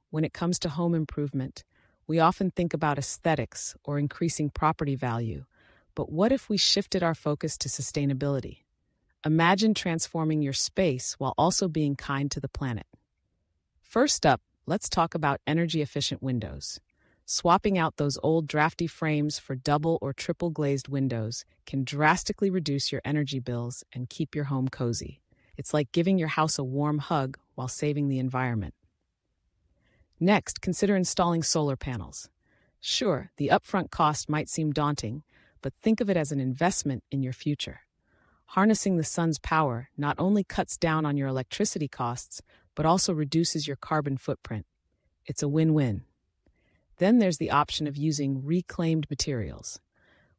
When it comes to home improvement, we often think about aesthetics or increasing property value. But what if we shifted our focus to sustainability? Imagine transforming your space while also being kind to the planet. First up, let's talk about energy efficient windows. Swapping out those old drafty frames for double or triple glazed windows can drastically reduce your energy bills and keep your home cozy. It's like giving your house a warm hug while saving the environment. Next, consider installing solar panels. Sure, the upfront cost might seem daunting, but think of it as an investment in your future. Harnessing the sun's power not only cuts down on your electricity costs, but also reduces your carbon footprint. It's a win-win. Then there's the option of using reclaimed materials.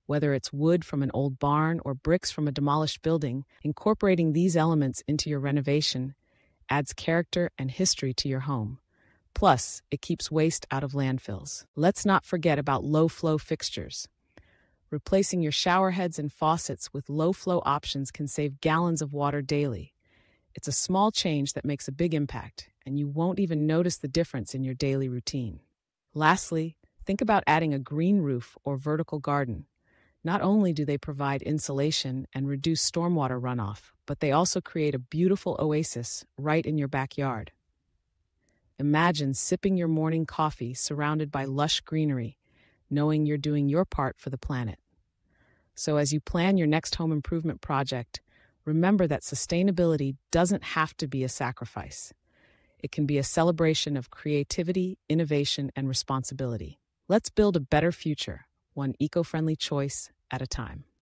Whether it's wood from an old barn or bricks from a demolished building, incorporating these elements into your renovation adds character and history to your home. Plus, it keeps waste out of landfills. Let's not forget about low-flow fixtures. Replacing your shower heads and faucets with low-flow options can save gallons of water daily. It's a small change that makes a big impact, and you won't even notice the difference in your daily routine. Lastly, think about adding a green roof or vertical garden. Not only do they provide insulation and reduce stormwater runoff, but they also create a beautiful oasis right in your backyard. Imagine sipping your morning coffee surrounded by lush greenery, knowing you're doing your part for the planet. So as you plan your next home improvement project, remember that sustainability doesn't have to be a sacrifice. It can be a celebration of creativity, innovation, and responsibility. Let's build a better future, one eco-friendly choice at a time.